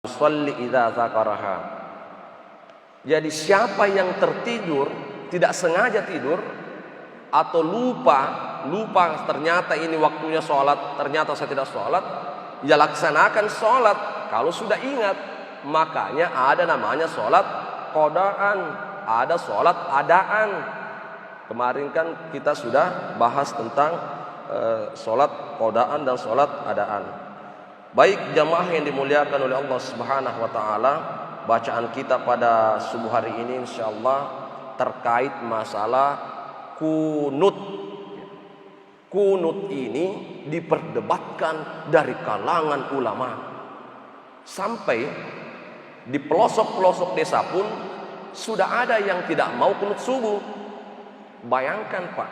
Shalli idza dzakaraha. Jadi siapa yang tertidur, tidak sengaja tidur atau lupa ternyata ini waktunya sholat, ternyata saya tidak sholat, ya laksanakan sholat kalau sudah ingat. Makanya ada namanya sholat qadaan, ada sholat adaan. Kemarin kan kita sudah bahas tentang sholat qadaan dan sholat adaan. Baik jamaah yang dimuliakan oleh Allah Subhanahu wa taala, bacaan kita pada subuh hari ini insyaallah terkait masalah kunut. Kunut ini diperdebatkan dari kalangan ulama. Sampai di pelosok-pelosok desa pun sudah ada yang tidak mau kunut subuh. Bayangkan Pak,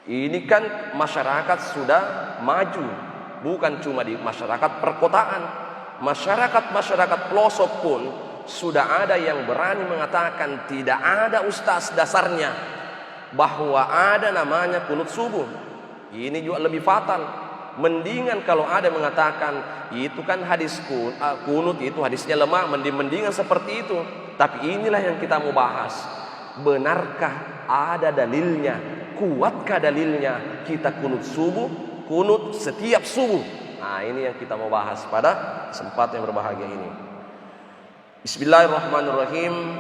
ini kan masyarakat sudah maju. Bukan cuma di masyarakat perkotaan, masyarakat pelosok pun sudah ada yang berani mengatakan tidak ada ustaz dasarnya bahwa ada namanya kunut subuh. Ini juga lebih fatal. Mendingan kalau ada mengatakan itu kan hadis kunut itu hadisnya lemah, mendingan seperti itu. Tapi inilah yang kita mau bahas. Benarkah ada dalilnya? Kuatkah dalilnya kita kunut subuh? Kunut setiap subuh. Nah, ini yang kita mau bahas pada kesempatan yang berbahagia ini. Bismillahirrahmanirrahim.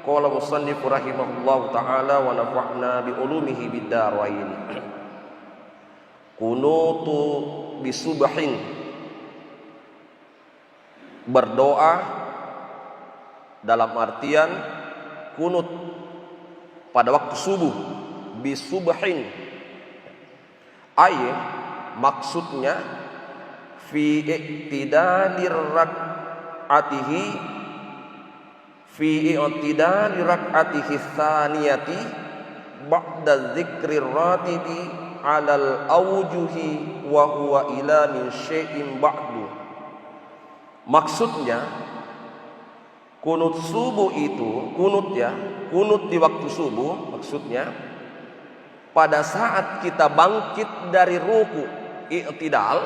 Qala musannif rahimahullahu taala wa nafa'na bi ulumihi bid darain. Kunutu bisubhin. Berdoa dalam artian kunut pada waktu subuh bisubhin. Maksudnya fi i'tidalir rak'atihi tsaniyati ba'da dzikrir ratibi 'alal awjuhi wa huwa ila min syai'in ba'du. Maksudnya kunut subuh itu, kunut di waktu subuh maksudnya pada saat kita bangkit dari ruku i'tidal,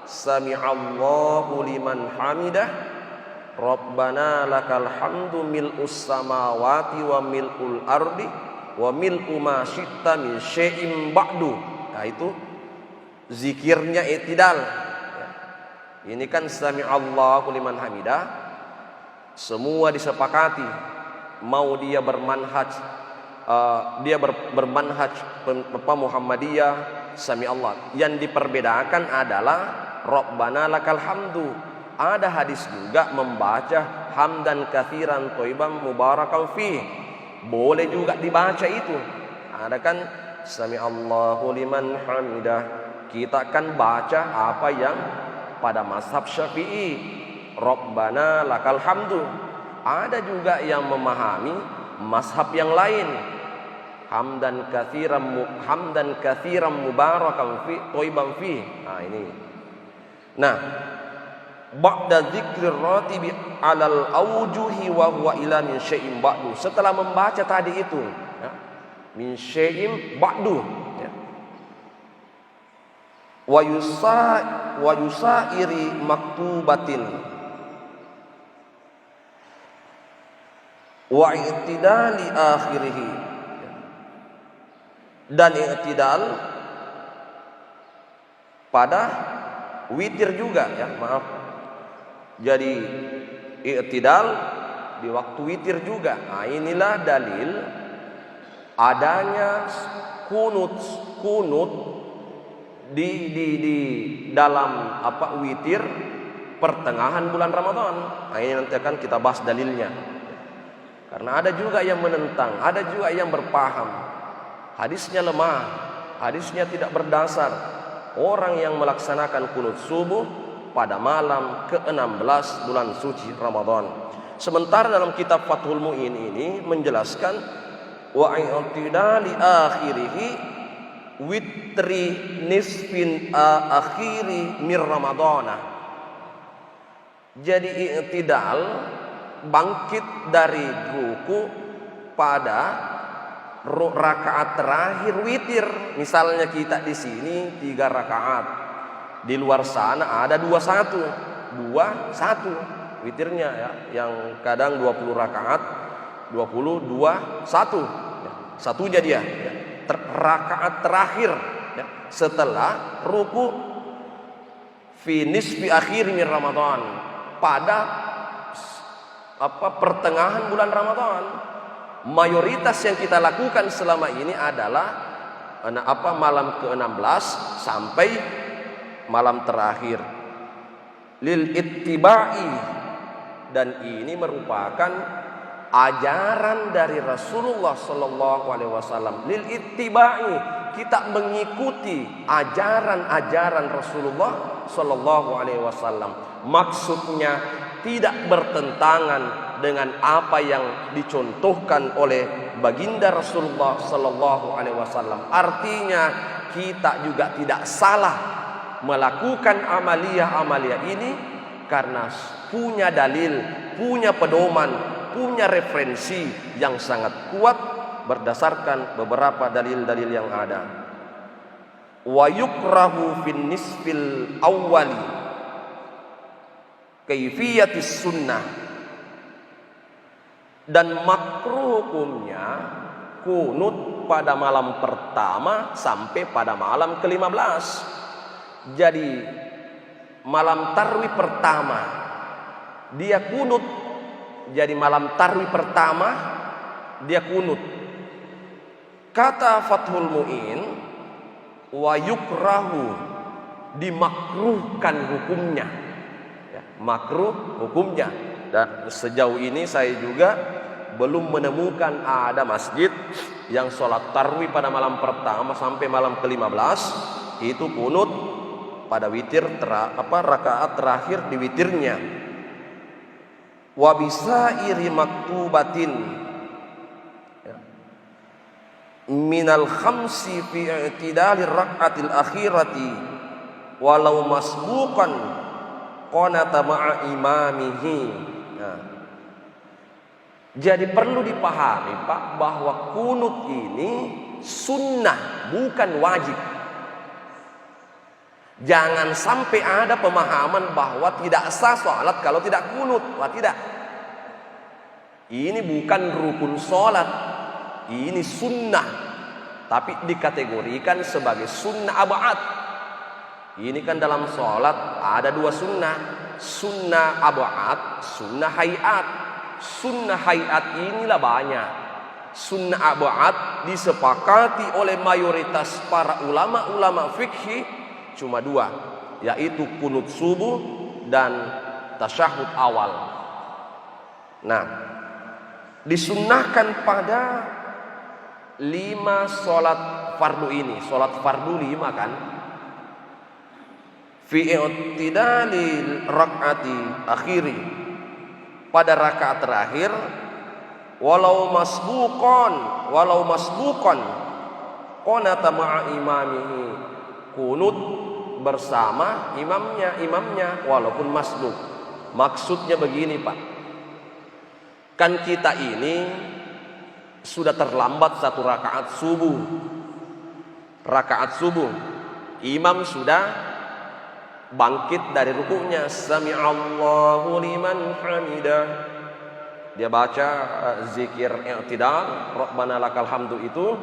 sami'allahu liman hamidah, rabbana lakal hamdu mil'us samawati wa mil'ul ardi wa mil'u ma syi'ta min syai'in ba'du. Nah itu zikirnya i'tidal. Ini kan sami'allahu liman hamidah, semua disepakati. Mau dia bermanhaj bermanhaj Muhammadiyah, Sami Allah. Yang diperbedakan adalah Rabbana lakal hamdu. Ada hadis juga membaca hamdan katsiran thayyiban mubarakan fih. Boleh juga dibaca itu. Ada kan Sami Allahu liman hamidah. Kita kan baca apa yang pada mazhab Syafi'i, Rabbana lakal hamdu. Ada juga yang memahami mazhab yang lain, hamdan katsiran mubarakan fi thayyiban fi. Nah ini. Nah, ba'da dzikrir ratibi 'alal awjuhi wa huwa ila min syai'in ba'du. Setelah membaca tadi itu, ya, min syai'in ba'du, ya. Wa yusairi maktubatin wa i'tidali akhirih. Dan i'tidal pada witir juga, ya, maaf. Jadi i'tidal di waktu witir juga. Nah, inilah dalil adanya kunut di dalam witir pertengahan bulan Ramadan. Nah, ini nanti akan kita bahas dalilnya. Karena ada juga yang menentang, ada juga yang berpaham hadisnya lemah, hadisnya tidak berdasar. Orang yang melaksanakan kunut subuh pada malam ke-16 bulan suci Ramadan. Sementara dalam kitab Fathul Mu'in ini menjelaskan wa i'tidali akhirih witri nisfin akhiri mir Ramadana. Jadi i'tidal bangkit dari ruku pada rakaat terakhir witir. Misalnya kita di sini 3 rakaat, di luar sana ada 21. 2 1 witirnya ya, yang kadang 20 rakaat 20 2 1 ya, satunya dia ya. Rakaat terakhir ya, setelah ruku fi nisfi akhir min Ramadan, pada pertengahan bulan Ramadan. Mayoritas yang kita lakukan selama ini adalah malam ke-16 sampai malam terakhir lil ittiba'i, dan ini merupakan ajaran dari Rasulullah sallallahu alaihi wasallam. Lil ittiba'i, kita mengikuti ajaran-ajaran Rasulullah sallallahu alaihi wasallam. Maksudnya tidak bertentangan dengan apa yang dicontohkan oleh baginda Rasulullah sallallahu alaihi wasallam. Artinya kita juga tidak salah melakukan amalia-amalia ini karena punya dalil, punya pedoman, punya referensi yang sangat kuat berdasarkan beberapa dalil-dalil yang ada. Wa yukrahu fin nisfil awwali kaifiyatis sunnah, dan makruh hukumnya kunut pada malam pertama sampai pada malam ke-15. Jadi malam tarwih pertama dia kunut, jadi malam tarwih pertama dia kunut. Kata Fathul Mu'in, wa yukrahu, dimakruhkan hukumnya ya, makruh hukumnya. Dan sejauh ini saya juga belum menemukan ada masjid yang sholat tarwih pada malam pertama sampai malam ke-15 itu kunut pada witir rakaat terakhir di witirnya. Wa bisairi maktubatin ya, minal khamsi fi i'tidali rakaatil akhirati walau masbuqan qanata ma'a imamihi. Nah, jadi perlu dipahami Pak bahwa kunut ini sunnah, bukan wajib. Jangan sampai ada pemahaman bahwa tidak sah sholat kalau tidak kunut. Wah, tidak. Ini bukan rukun sholat, ini sunnah, tapi dikategorikan sebagai sunnah ab'ad. Ini kan dalam sholat ada 2 sunnah, sunnah ab'ad, sunnah hayat. Sunnah hayat inilah banyak. Sunnah ab'ad disepakati oleh mayoritas para ulama-ulama fikih cuma 2, yaitu kunut subuh dan tasyahud awal. Nah, disunnahkan pada 5 sholat fardu ini. Sholat fardu 5 kan, fi i'tidali rakaati akhiri, pada rakaat terakhir, walau masbuqan qanata ma'a imamihi, kunut bersama imamnya walaupun masbuk. Maksudnya begini Pak, kan kita ini sudah terlambat 1 rakaat subuh, imam sudah bangkit dari rukuknya, sami'allahu liman hamidah, dia baca zikir i'tidal, rabbana lakal hamdu itu,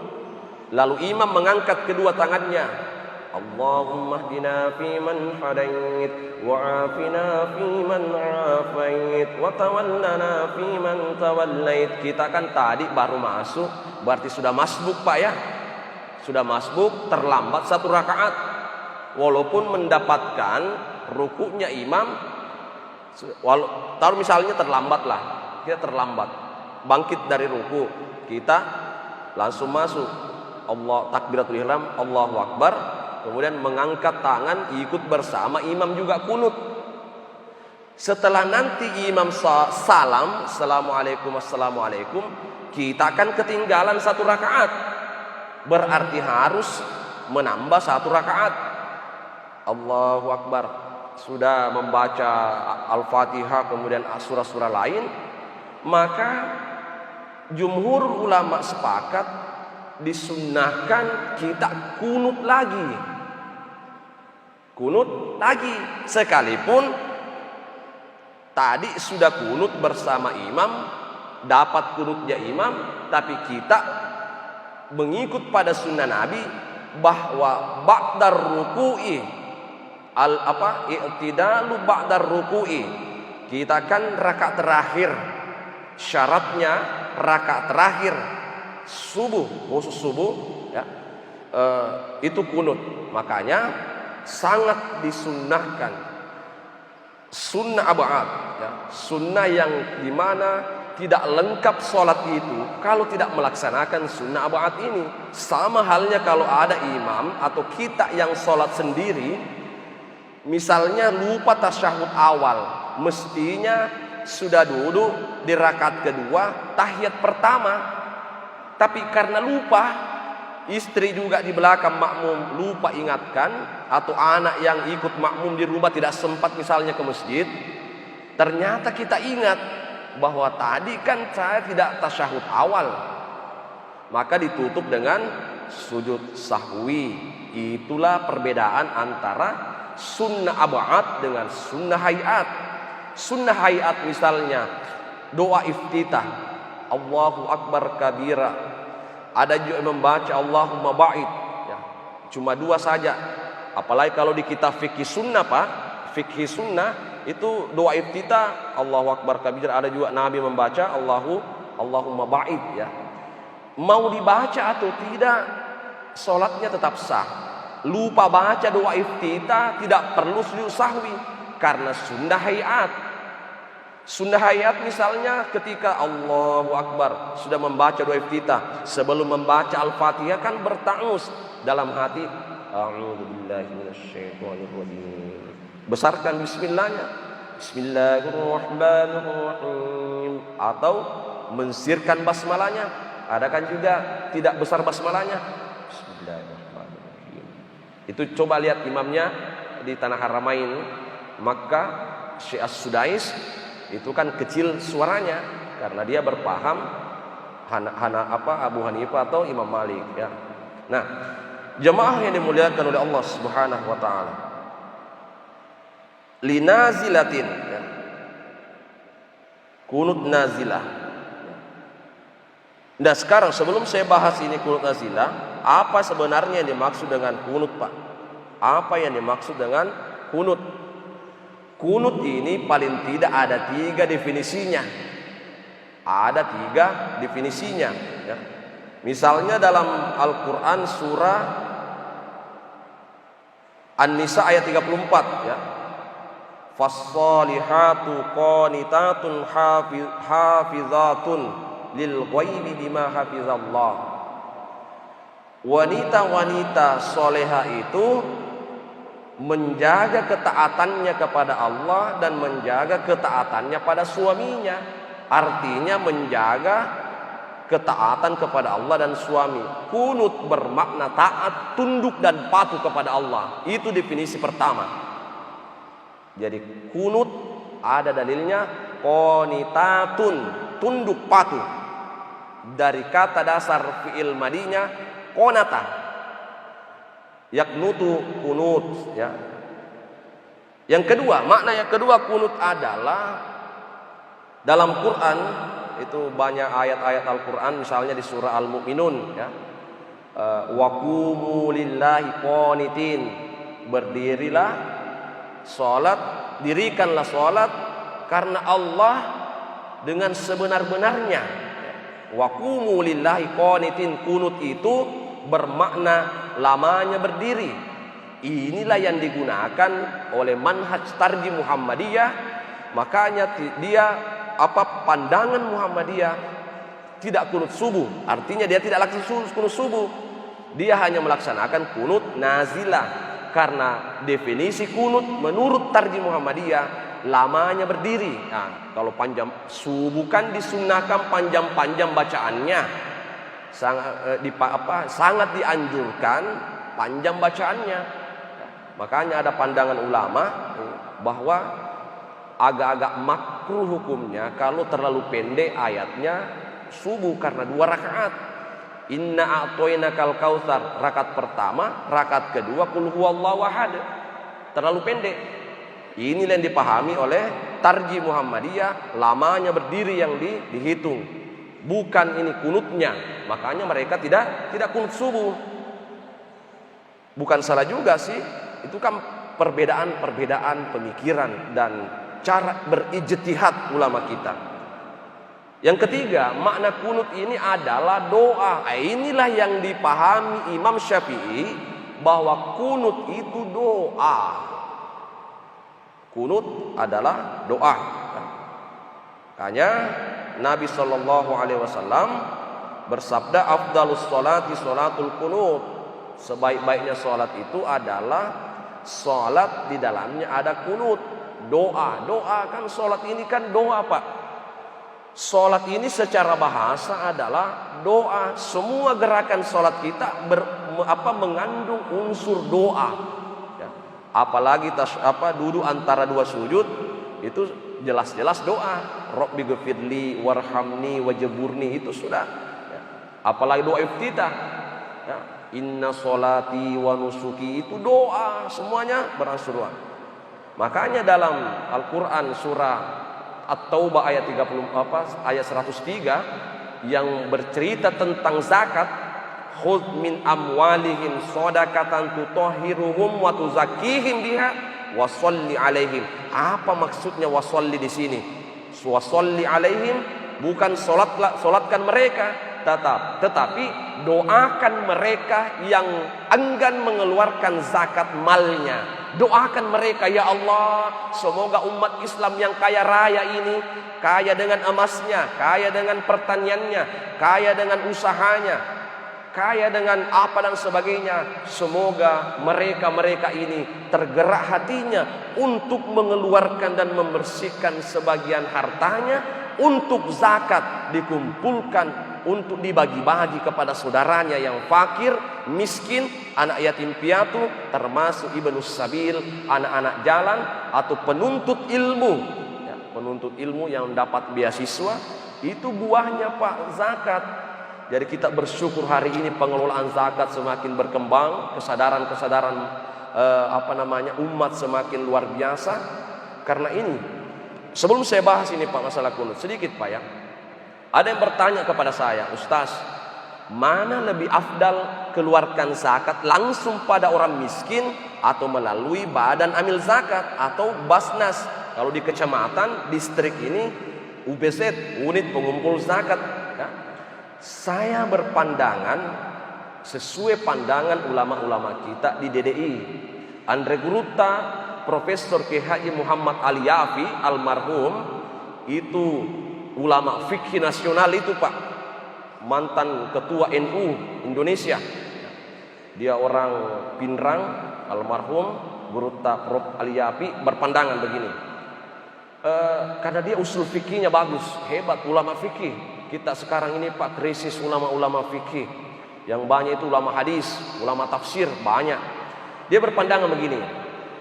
lalu imam mengangkat kedua tangannya, Allahumma hdina fiman hadait wa afina fiman afait wa tawallana fiman tawallait. Kita kan tadi baru masuk, berarti sudah masbuk Pak ya, sudah masbuk, terlambat 1 rakaat. Walaupun mendapatkan rukuknya imam, taruh misalnya kita terlambat bangkit dari ruku, kita langsung masuk Allah takbiratul ihram, Allahu akbar, kemudian mengangkat tangan ikut bersama imam juga kunut. Setelah nanti imam salam, assalamualaikum, kita akan ketinggalan 1 rakaat, berarti harus menambah 1 rakaat. Allahu akbar, sudah membaca Al-Fatihah kemudian surah-surah lain, maka jumhur ulama sepakat disunnahkan kita kunut lagi sekalipun Tadi sudah kunut bersama imam, dapat kunutnya imam, tapi kita mengikut pada sunnah Nabi bahwa ba'dar ruku'i i'tidalu ba'dar ruku'i. Kita kan rakaat terakhir, syaratnya rakaat terakhir subuh, khusus subuh ya, itu kunut. Makanya sangat disunnahkan sunnah ab'ad ya, sunnah yang dimana tidak lengkap sholat itu kalau tidak melaksanakan sunnah ab'ad ini. Sama halnya kalau ada imam atau kita yang sholat sendiri, misalnya lupa tasyahud awal, mestinya sudah duduk di rakaat kedua tahiyat pertama, tapi karena lupa, istri juga di belakang makmum lupa ingatkan, atau anak yang ikut makmum di rumah tidak sempat misalnya ke masjid, ternyata kita ingat bahwa tadi kan saya tidak tasyahud awal, maka ditutup dengan sujud sahwi. Itulah perbedaan antara sunnah ab'ad dengan sunnah hayat. Sunnah hayat misalnya doa iftitah, Allahu Akbar kabira, ada juga yang membaca Allahumma ba'id ya, cuma dua saja. Apalagi kalau di kitab fikih sunnah Pak, fikih sunnah itu doa iftitah Allahu Akbar kabira, ada juga Nabi membaca Allahumma ba'id ya. Mau dibaca atau tidak, sholatnya tetap sah. Lupa baca doa iftitah tidak perlu sujud sahwi karena sunnah hayat. Sunnah hayat misalnya ketika Allahu Akbar sudah membaca doa iftitah, sebelum membaca Al-Fatihah kan berta'awuz dalam hati, a'udzubillahi minasyaitonirrajim. Besarkan bismillahnya, bismillahirrahmanirrahim, atau mensirkan basmalahnya. Ada kan juga tidak besar basmalahnya, bismillahirrahmanirrahim. Itu coba lihat imamnya di Tanah Haramain Makkah, Syekh As-Sudais, itu kan kecil suaranya karena dia berpaham Abu Hanifah atau Imam Malik ya. Nah, jemaah yang dimuliakan oleh Allah Subhanahu wa taala, linazilatin ya, kunut nazilah. Nah sekarang sebelum saya bahas ini kunut nazilah, apa sebenarnya yang dimaksud dengan kunut Pak? Apa yang dimaksud dengan kunut? Kunut ini paling tidak ada 3 definisinya. Ada 3 definisinya ya. Misalnya dalam Al-Quran surah An-Nisa ayat 34 ya, Fas-salihatu qanitatun hafizatun lil ghaibi bima hafizallah. Wanita-wanita soleha itu menjaga ketaatannya kepada Allah dan menjaga ketaatannya pada suaminya. Artinya menjaga ketaatan kepada Allah dan suami. Kunut bermakna taat, tunduk dan patuh kepada Allah. Itu definisi pertama. Jadi kunut ada dalilnya qanitatun, tunduk patuh. Dari kata dasar fi'il madinya qanata, yaknutu kunut ya. Yang kedua, makna yang kedua kunut adalah dalam Quran itu banyak ayat-ayat Al-Quran, misalnya di surah Al-Mu'minun ya, wa qumu lillahi qanitin, berdirilah salat, dirikanlah salat karena Allah dengan sebenar-benarnya. Wa qumu lillahi qanitin, kunut itu bermakna lamanya berdiri. Inilah yang digunakan oleh manhaj tarjih Muhammadiyah. Makanya dia pandangan Muhammadiyah tidak kunut subuh. Artinya dia tidak laksanakan kunut subuh. Dia hanya melaksanakan kunut nazilah. Karena definisi kunut menurut tarjih Muhammadiyah lamanya berdiri. Nah, kalau panjang subuh kan disunnahkan panjang-panjang bacaannya. Sangat dianjurkan panjang bacaannya. Makanya ada pandangan ulama bahwa agak-agak makruh hukumnya kalau terlalu pendek ayatnya subuh karena 2 rakaat. Inna a'toinakal kautsar, rakaat pertama, rakaat kedua qul huwallahu ahad. Terlalu pendek. Ini yang dipahami oleh Tarji Muhammadiyah, lamanya berdiri yang dihitung, bukan ini kunutnya. Makanya mereka tidak kunut subuh. Bukan salah juga sih, itu kan perbedaan pemikiran dan cara berijtihad ulama kita. Yang ketiga, makna kunut ini adalah doa. Inilah yang dipahami Imam Syafi'i, bahwa kunut itu doa. Kunut adalah doa. Makanya Nabi SAW bersabda, afdalus sholati sholatul kunut. Sebaik-baiknya sholat itu adalah sholat di dalamnya ada kunut, doa. Doa kan, sholat ini kan doa, Pak. Sholat ini secara bahasa adalah doa. Semua gerakan sholat kita mengandung unsur doa. Ya. Apalagi duduk antara dua sujud, itu jelas-jelas doa. Rabbi ghfirli warhamni wajburni, itu sudah. Ya. Apalagi doa iftitah. Ya. Inna sholati wa nusuki, itu doa, semuanya beransur doa. Makanya dalam Al-Quran surah At-Taubah ayat 103 yang bercerita tentang zakat, khudh min amwalihim shadaqatan tutahhiruhum wa tuzakkihim biha wa sholli alaihim. Apa maksudnya wa sholli di sini? Wa sholli alaihim bukan solatkan mereka, tetapi doakan mereka yang enggan mengeluarkan zakat malnya. Doakan mereka, ya Allah, semoga umat Islam yang kaya raya ini, kaya dengan emasnya, kaya dengan pertaniannya, kaya dengan usahanya, kaya dengan apa dan sebagainya, semoga mereka ini tergerak hatinya untuk mengeluarkan dan membersihkan sebagian hartanya untuk zakat, dikumpulkan untuk dibagi-bagi kepada saudaranya yang fakir, miskin, anak yatim piatu, termasuk ibnus sabil, anak-anak jalan atau penuntut ilmu. Ya, penuntut ilmu yang dapat beasiswa, itu buahnya Pak, zakat. Jadi kita bersyukur hari ini pengelolaan zakat semakin berkembang, kesadaran umat semakin luar biasa. Karena ini, sebelum saya bahas ini Pak, masalah kunut sedikit Pak ya. Ada yang bertanya kepada saya, Ustaz, mana lebih afdal keluarkan zakat langsung pada orang miskin atau melalui badan amil zakat atau Basnas? Kalau di kecamatan, distrik ini UPZ, unit pengumpul zakat. Ya. Saya berpandangan sesuai pandangan ulama-ulama kita di DDI. Andre Guruta, Profesor K.H. Muhammad Aliyafi almarhum, itu ulama fikih nasional itu Pak, mantan ketua NU Indonesia. Dia orang Pinrang, almarhum Guruta Prof Aliyafi berpandangan begini. Karena dia usul fikihnya bagus, hebat ulama fikih. Kita sekarang ini Pak, krisis ulama-ulama fikih. Yang banyak itu ulama hadis, ulama tafsir, banyak. Dia berpandangan begini.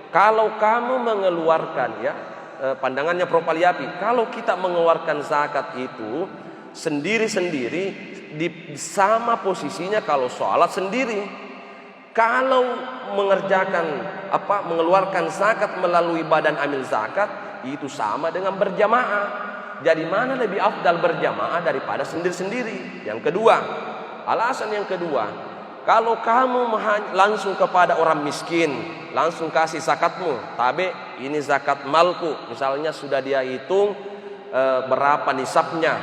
Kalau kamu mengeluarkan, ya, pandangannya Prof Aliyafi, kalau kita mengeluarkan zakat itu sendiri-sendiri, di sama posisinya kalau sholat sendiri. Kalau mengeluarkan zakat melalui badan amil zakat, itu sama dengan berjamaah. Jadi mana lebih afdal berjamaah daripada sendiri-sendiri? Yang kedua, alasan yang kedua, kalau kamu langsung kepada orang miskin, langsung kasih zakatmu, tabe ini zakat malku, misalnya sudah dia hitung berapa nisabnya.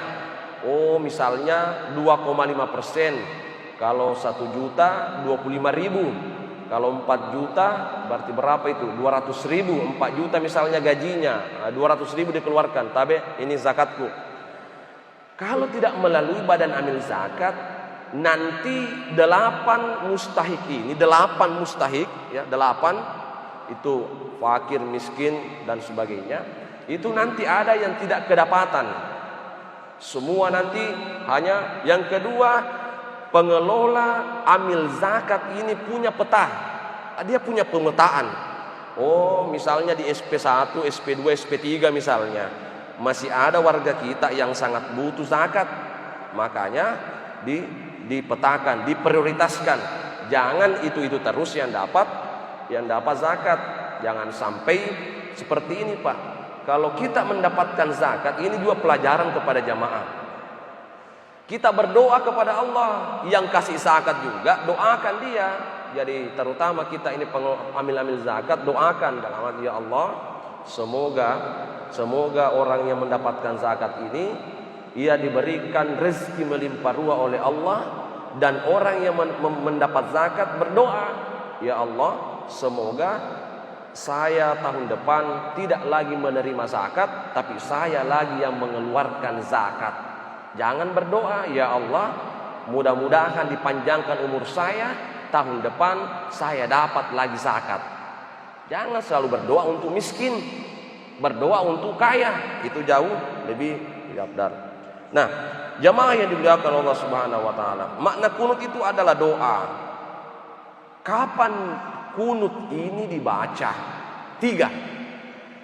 Oh, misalnya 2,5%. Kalau 1 juta 25.000. Kalau 4 juta berarti berapa itu? 200.000. 4 juta misalnya gajinya, 200.000 dikeluarkan, tabe ini zakatku. Kalau tidak melalui badan amil zakat, nanti 8 mustahik ini, 8 mustahik ya, 8 itu fakir, miskin dan sebagainya, itu nanti ada yang tidak kedapatan. Semua nanti hanya. Yang kedua, pengelola amil zakat ini punya peta. Dia punya pemetaan. Oh, misalnya di SP1, SP2, SP3 misalnya, masih ada warga kita yang sangat butuh zakat. Makanya dipetakan, diprioritaskan. Jangan itu terus yang dapat zakat. Jangan sampai seperti ini Pak. kalau kita mendapatkan zakat, ini juga pelajaran kepada jamaah. Kita berdoa kepada Allah, yang kasih zakat juga doakan dia. Jadi terutama kita ini amil-amil zakat, doakan dalam hati, ya Allah, semoga orang yang mendapatkan zakat ini ia diberikan rezeki melimpah ruah oleh Allah, dan orang yang mendapat zakat berdoa, ya Allah, semoga saya tahun depan tidak lagi menerima zakat, tapi saya lagi yang mengeluarkan zakat. Jangan berdoa, ya Allah, mudah-mudahan dipanjangkan umur saya, tahun depan saya dapat lagi zakat. Jangan selalu berdoa untuk miskin, berdoa untuk kaya, itu jauh lebih afdal. Nah, jamaah yang dimuliakan Allah Subhanahu wa taala, makna kunut itu adalah doa. Kapan kunut ini dibaca? 3.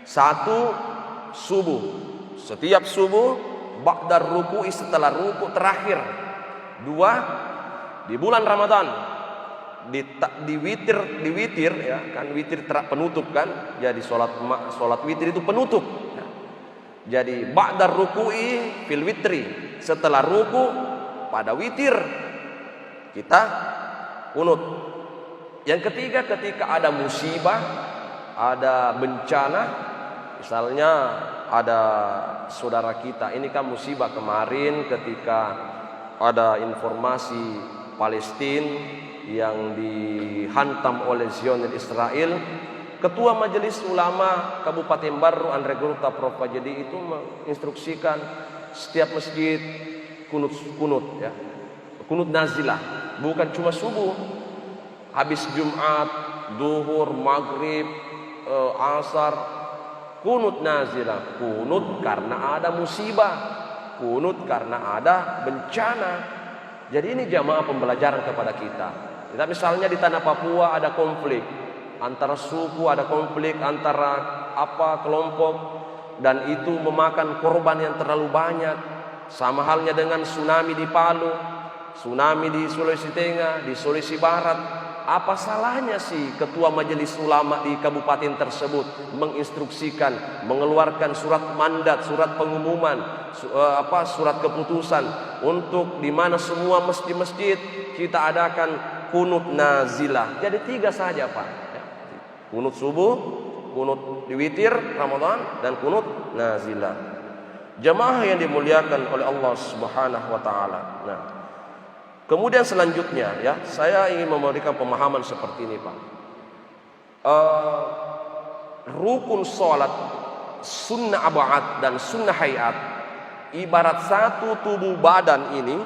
1. Subuh. Setiap subuh, ba'dar ruku'i, setelah ruku terakhir. 2. Di bulan Ramadan, di witir ya kan, witir penutup kan. Jadi salat witir itu penutup. Jadi ba'dar ruku'i fil witri, setelah ruku pada witir kita kunut. Yang ketiga, ketika ada musibah, ada bencana, misalnya ada saudara kita, ini kan musibah kemarin ketika ada informasi Palestina yang dihantam oleh Zionist Israel. Ketua Majelis Ulama Kabupaten Barru, Andre Gruta Prof Jadi itu menginstruksikan setiap masjid kunut ya, kunut nazilah, bukan cuma subuh. Habis Jumat, duhur, maghrib, asar, kunut nazilah. Kunut karena ada musibah, kunut karena ada bencana. Jadi ini jamaah pembelajaran kepada kita. Kita misalnya di tanah Papua ada konflik antara suku, ada konflik antara kelompok, dan itu memakan korban yang terlalu banyak. Sama halnya dengan tsunami di Palu, tsunami di Sulawesi Tengah, di Sulawesi Barat. Apa salahnya sih ketua majelis ulama di kabupaten tersebut menginstruksikan, mengeluarkan surat mandat, surat pengumuman, surat keputusan untuk di mana semua masjid-masjid kita adakan kunut nazilah. Jadi 3 saja Pak. Kunut subuh, kunut di witir Ramadan, dan kunut nazilah. Jamaah yang dimuliakan oleh Allah Subhanahu wa taala. Nah, kemudian selanjutnya ya, saya ingin memberikan pemahaman seperti ini Pak. Rukun sholat, sunnah ab'ad dan sunnah hayat, ibarat satu tubuh badan ini,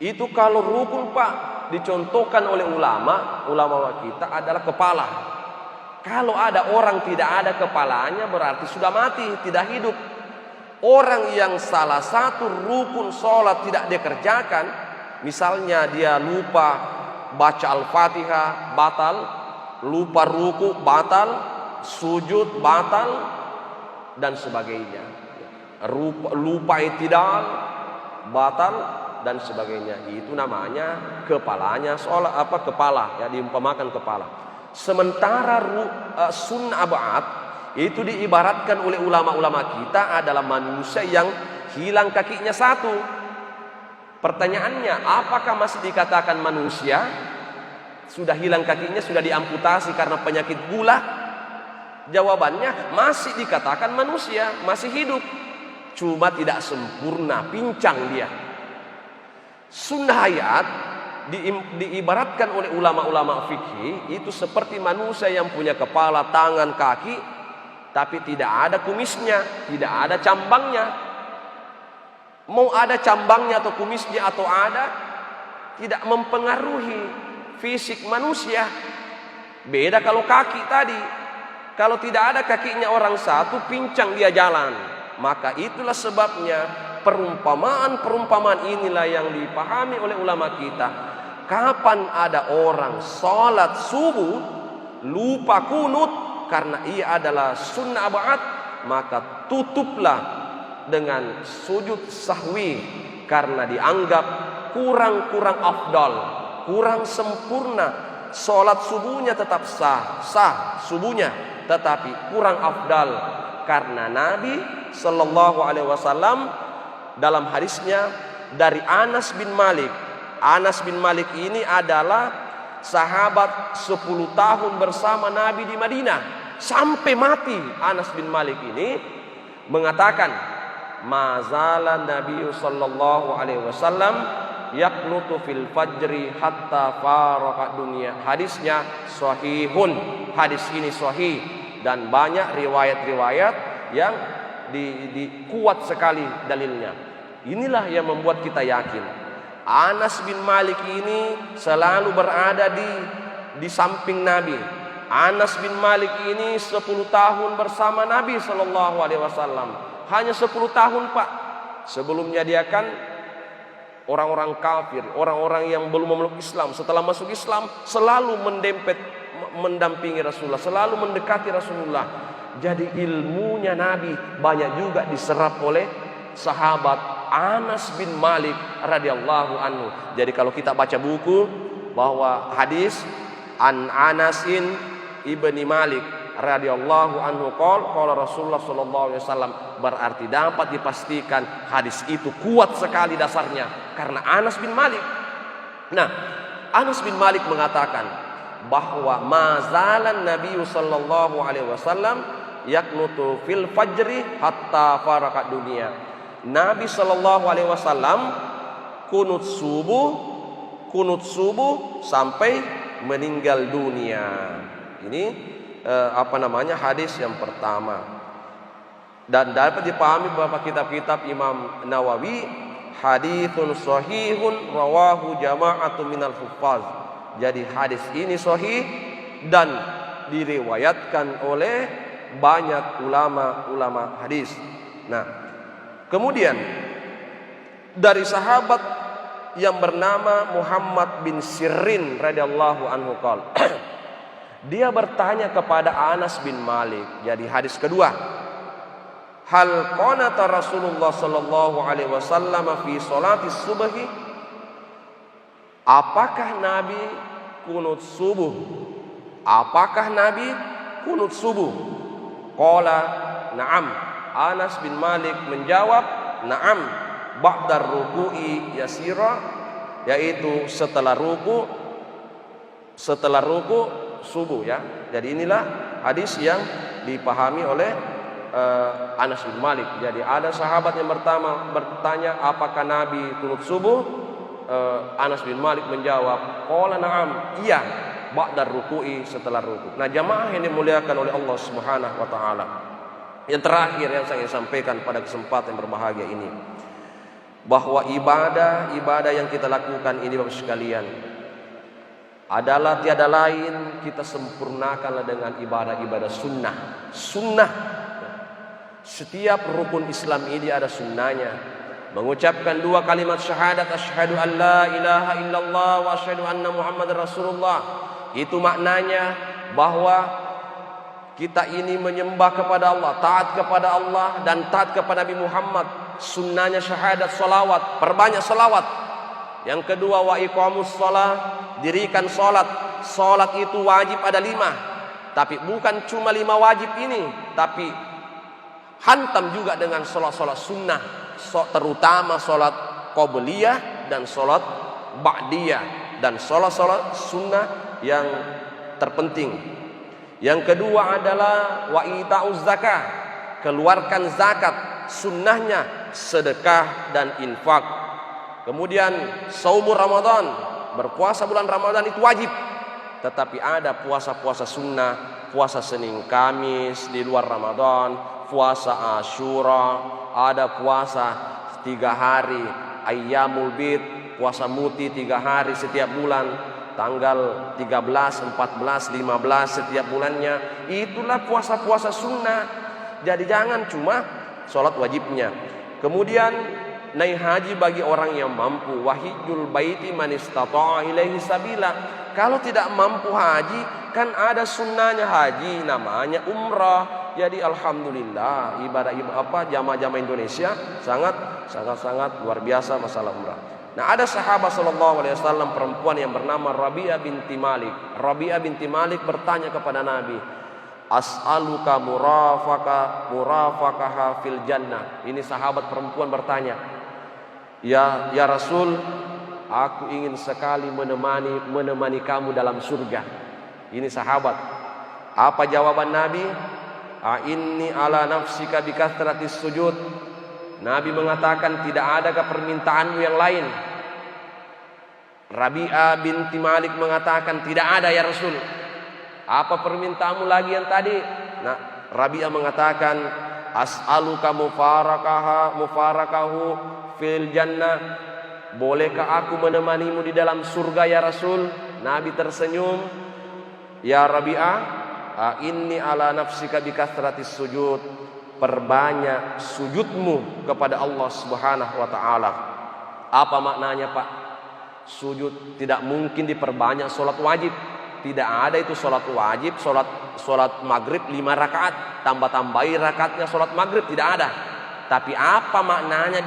itu kalau rukun Pak, dicontohkan oleh ulama kita adalah kepala. Kalau ada orang tidak ada kepalanya, berarti sudah mati, tidak hidup. Orang yang salah satu rukun sholat tidak dikerjakan, misalnya dia lupa baca Al-Fatihah, batal, lupa ruku, batal, sujud, batal, dan sebagainya. Lupa i'tidal, batal, dan sebagainya. Itu namanya kepalanya sholat, kepala ya, diumpamakan kepala. Sementara sunnah ab'ad itu diibaratkan oleh ulama-ulama kita adalah manusia yang hilang kakinya satu. Pertanyaannya, apakah masih dikatakan manusia? Sudah hilang kakinya, sudah diamputasi karena penyakit gula? Jawabannya, masih dikatakan manusia, masih hidup, cuma tidak sempurna, pincang dia. Sunnah hayat diibaratkan oleh ulama-ulama fikih itu seperti manusia yang punya kepala, tangan, kaki, tapi tidak ada kumisnya, tidak ada cambangnya. Mau ada cambangnya atau kumisnya atau ada, tidak mempengaruhi fisik manusia. Beda kalau kaki tadi, kalau tidak ada kakinya orang satu, pincang dia jalan. Maka itulah sebabnya perumpamaan inilah yang dipahami oleh ulama kita. Kapan ada orang sholat subuh lupa kunut karena ia adalah sunnah ab'ad, maka tutuplah dengan sujud sahwi karena dianggap kurang afdal, kurang sempurna. sholat subuhnya tetap sah subuhnya, tetapi kurang afdal karena Nabi Shallallahu Alaihi Wasallam dalam hadisnya dari Anas bin Malik. Anas bin Malik ini adalah sahabat 10 tahun bersama Nabi di Madinah sampai mati. Anas bin Malik ini mengatakan, mazala Nabi Sallallahu Alaihi Wasallam yaqnutu fil fajri hatta faraqat dunia. Hadisnya sahihun. Hadis ini sahih dan banyak riwayat-riwayat yang kuat sekali dalilnya. Inilah yang membuat kita yakin Anas bin Malik ini selalu berada di samping Nabi. Anas bin Malik ini 10 tahun bersama Nabi Sallallahu Alaihi Wasallam. Hanya 10 tahun, Pak. Sebelumnya dia kan orang-orang kafir, orang-orang yang belum memeluk Islam. Setelah masuk Islam selalu mendampingi Rasulullah, selalu mendekati Rasulullah. Jadi ilmunya Nabi banyak juga diserap oleh sahabat Anas bin Malik radhiyallahu anhu. Jadi kalau kita baca buku bahwa hadis an Anasin ibni Malik radhiyallahu anhu qala Rasulullah sallallahu alaihi wasallam, berarti dapat dipastikan hadis itu kuat sekali dasarnya karena Anas bin Malik. Nah, Anas bin Malik mengatakan bahwa mazalan Nabi sallallahu alaihi wasallam yaknutu fil fajri hatta faraqat dunia. Nabi sallallahu alaihi wasallam kunut subuh sampai meninggal dunia. Ini hadis yang pertama. Dan dapat dipahami beberapa kitab-kitab Imam Nawawi, haditsun sahihun rawahu jama'atun minal huffaz. Jadi hadis ini sahih dan diriwayatkan oleh banyak ulama hadis. Nah, kemudian dari sahabat yang bernama Muhammad bin Sirin radhiyallahu anhu qala dia bertanya kepada Anas bin Malik. Jadi hadis kedua, hal qanata Rasulullah sallallahu alaihi wasallam fi salati subhi? Apakah Nabi kunut subuh? Apakah Nabi kunut subuh? Qala na'am. Anas bin Malik menjawab, na'am, ba'dar ruku'i yasira, yaitu setelah ruku subuh ya. Jadi inilah hadis yang dipahami oleh Anas bin Malik. Jadi ada sahabat yang pertama bertanya apakah Nabi kunut subuh? Anas bin Malik menjawab, qala na'am, iya, ba'dar ruku'i, setelah ruku. Nah, jamaah yang dimuliakan oleh Allah Subhanahu wa taala. Yang terakhir yang saya ingin sampaikan pada kesempatan yang berbahagia ini, bahwa ibadah yang kita lakukan ini Bapak sekalian adalah tiada lain kita sempurnakanlah dengan ibadah sunnah. Setiap rukun Islam ini ada sunnahnya. Mengucapkan 2 kalimat syahadat, asyhadu an la ilaha illallah wa asyhadu anna muhammadar rasulullah. Itu maknanya bahwa kita ini menyembah kepada Allah, taat kepada Allah dan taat kepada Nabi Muhammad. Sunnahnya syahadat, salawat, perbanyak salawat. Yang kedua, wa iqamus shalah, dirikan salat. Salat itu wajib ada 5. Tapi bukan cuma 5 wajib ini, tapi hantam juga dengan salat-salat sunnah, terutama salat qobliyah dan salat ba'diyah, dan salat-salat sunnah yang terpenting. Yang kedua adalah wa ita'uz zakah, keluarkan zakat. Sunnahnya sedekah dan infak. Kemudian saumur Ramadan, berpuasa bulan Ramadan itu wajib. Tetapi ada puasa-puasa sunnah, puasa Senin Kamis di luar Ramadan, puasa Asyura, ada puasa 3 hari Ayyamul Bid, puasa muti 3 hari setiap bulan, tanggal 13, 14, 15 setiap bulannya. Itulah puasa-puasa sunnah. Jadi jangan cuma sholat wajibnya. Kemudian naik haji bagi orang yang mampu. Wahijul baiti man istata'a ilaihi sabila. Kalau tidak mampu haji, kan ada sunnahnya haji, namanya umrah. Jadi alhamdulillah ibadah jamaah Indonesia sangat luar biasa masalah umrah. Nah, ada sahabat sallallahu alaihi wasallam perempuan yang bernama Rabi'ah binti Malik. Rabi'ah binti Malik bertanya kepada Nabi, "As'aluka murafaqaha fil jannah." Ini sahabat perempuan bertanya, Ya Rasul, aku ingin sekali menemani kamu dalam surga. Ini sahabat. Apa jawaban Nabi? Inni ala nafsika bikathratis sujud. Nabi mengatakan, tidak adakah permintaanmu yang lain? Rabi'ah binti Malik mengatakan, tidak ada ya Rasul. Apa permintaanmu lagi yang tadi? Nah, Rabi'ah mengatakan, as'aluka mufarakahu fil jannah. Bolehkah aku menemanimu di dalam surga ya Rasul? Nabi tersenyum. Ya Rabi'ah, inni ala nafsika bikathratis sujud. Perbanyak sujudmu kepada Allah Subhanahu wa taala. Apa maknanya, Pak? Sujud tidak mungkin diperbanyak salat wajib. Tidak ada itu salat wajib, salat maghrib 5 rakaat, tambah-tambahi rakaatnya salat maghrib, tidak ada. Tapi apa maknanya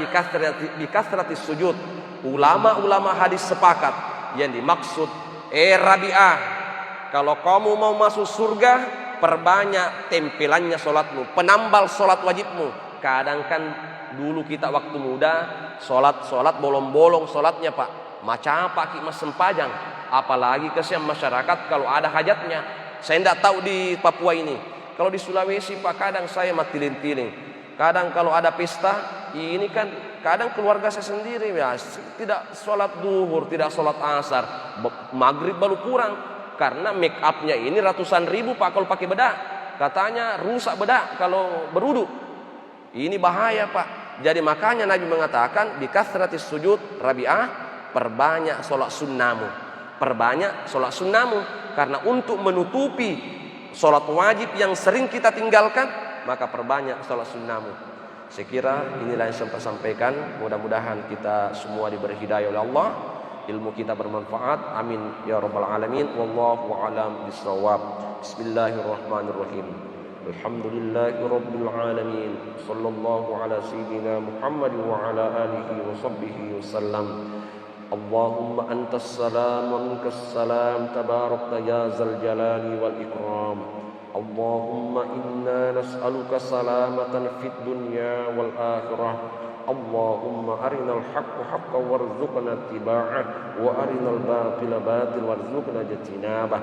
bikathratis sujud? Ulama-ulama hadis sepakat yang dimaksud, Rabi'ah, kalau kamu mau masuk surga, perbanyak tempelannya solatmu, penambal solat wajibmu. Kadang kan dulu kita waktu muda solat bolong-bolong solatnya, Pak. Macam apa Mas sempajang. Apalagi kesian masyarakat kalau ada hajatnya. Saya tidak tahu di Papua ini. Kalau di Sulawesi, Pak, kadang saya matiling-tiling. Kadang kalau ada pesta, ini kan kadang keluarga saya sendiri ya, tidak solat duhur, tidak solat asar, maghrib baru kurang. Karena make upnya ini ratusan ribu, Pak, kalau pakai bedak. Katanya rusak bedak kalau berwudu. Ini bahaya, Pak. Jadi makanya Nabi mengatakan bikathratis sujud, Rabi'ah, perbanyak sholat sunnahmu. Perbanyak sholat sunnahmu. Karena untuk menutupi sholat wajib yang sering kita tinggalkan, maka perbanyak sholat sunnahmu. Saya kira inilah yang saya sampaikan. Mudah-mudahan kita semua diberi hidayah oleh Allah, ilmu kita bermanfaat. Amin ya rabbal alamin. Wallahu a'lam bissawab. Bismillahirrahmanirrahim. Alhamdulillahi rabbil alamin. Sallallahu ala sayyidina Muhammad wa ala alihi wa sahbihi wasallam. Allahumma antas salam wa minkas salam, tabarakta ya zal jalali wal ikram. Allahumma inna nas'aluka salamatan fid dunya wal akhirah. Allahumma arinal haqqa haqqan warzuqna ittiba'ah wa arinal batila batil warzuqna ijtinabah.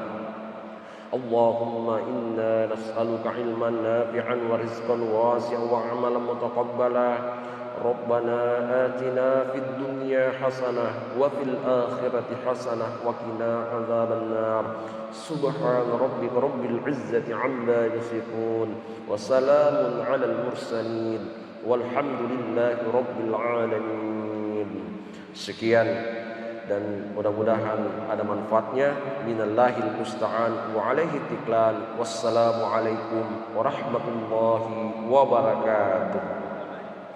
Allahumma inna nas'aluka ilman nafi'an wa rizqan wasi'an wa 'amalan mutaqabbala. Rabbana atina fid dunya hasanah wa fil akhirati hasanah wa qina adzaban nar. Subhana rabbika rabbil izzati 'amma yasifun wa salamun 'alal mursalin. Walhamdulillahi rabbil alamin. Sekian dan mudah-mudahan ada manfaatnya. Minallahil musta'an wa alaihi tiklan. Wassalamualaikum warahmatullahi wabarakatuh.